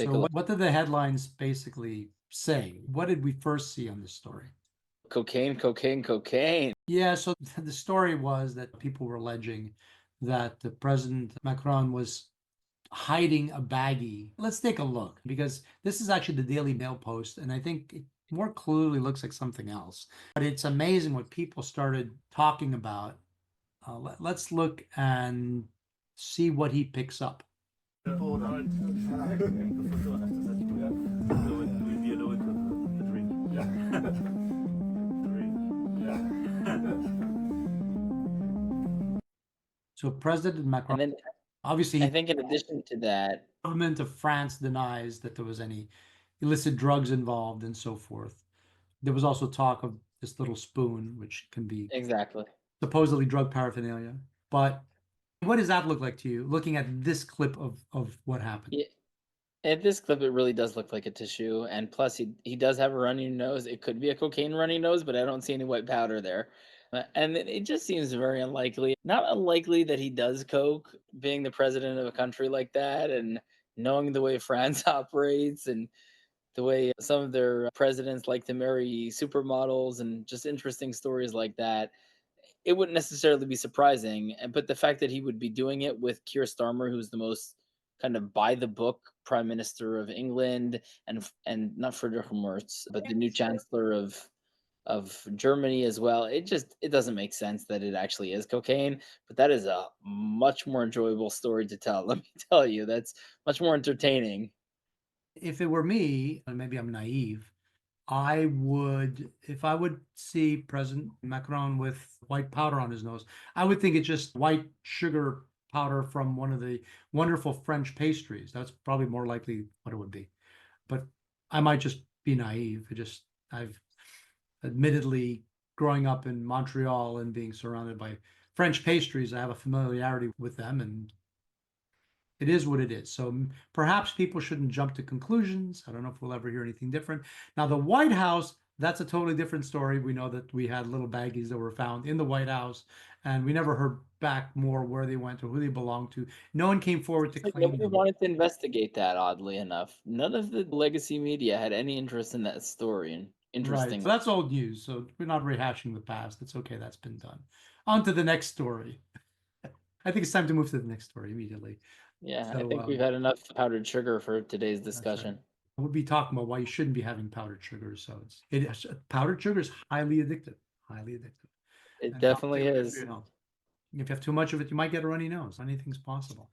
Take So a look. what did the headlines basically say? What did we first see on this story? Cocaine, cocaine, cocaine. Yeah, so the story was that people were alleging that the President Macron was hiding a baggie. Let's take a look because this is actually the Daily Mail post, and I think it more clearly looks like something else. But it's amazing what people started talking about. Let's look and see what he picks up. So President Macron, And then obviously, I the think in addition to that, government of France denies that there was any illicit drugs involved and so forth. There was also talk of this little spoon, which can be exactly. supposedly drug paraphernalia. But what does that look like to you, looking at this clip of what happened? Yeah, at this clip, it really does look like a tissue, and plus, he does have a runny nose. It could be a cocaine runny nose, but I don't see any white powder there. And it just seems very unlikely. Not unlikely that he does coke, being the president of a country like that, and knowing the way France operates, and the way some of their presidents like to marry supermodels, and just interesting stories like that. It wouldn't necessarily be surprising, but the fact that he would be doing it with Keir Starmer, who's the most kind of by the book Prime Minister of England, and not Friedrich Merz, but the new Chancellor of Germany as well. It doesn't make sense that it actually is cocaine, but that is a much more enjoyable story to tell. Let me tell you, that's much more entertaining. If it were me, and maybe I'm naive, I would, if I would see President Macron with white powder on his nose, I would think it's just white sugar powder from one of the wonderful French pastries. That's probably more likely what it would be. But I might just be naive. I've admittedly growing up in Montreal and being surrounded by French pastries, I have a familiarity with them, and it is what it is. So perhaps people shouldn't jump to conclusions. I don't know if we'll ever hear anything different. Now, the White House, that's a totally different story. We know that we had little baggies that were found in the White House, and we never heard back more where they went or who they belonged to. No one came forward to Like, claim nobody them. wanted to investigate that, oddly enough. None of the legacy media had any interest in that story, and Right. So interestingly. that's old news. So we're not rehashing the past. It's okay. That's been done. On to the next story. I think it's time to move to the next story immediately. Yeah, I So think we've had enough powdered sugar for today's that's right. discussion. We'll be talking about why you shouldn't be having powdered sugar. So powdered sugar is highly addictive, highly addictive, It and not definitely good for is. your health. If you have too much of it, you might get a runny nose. Anything's possible.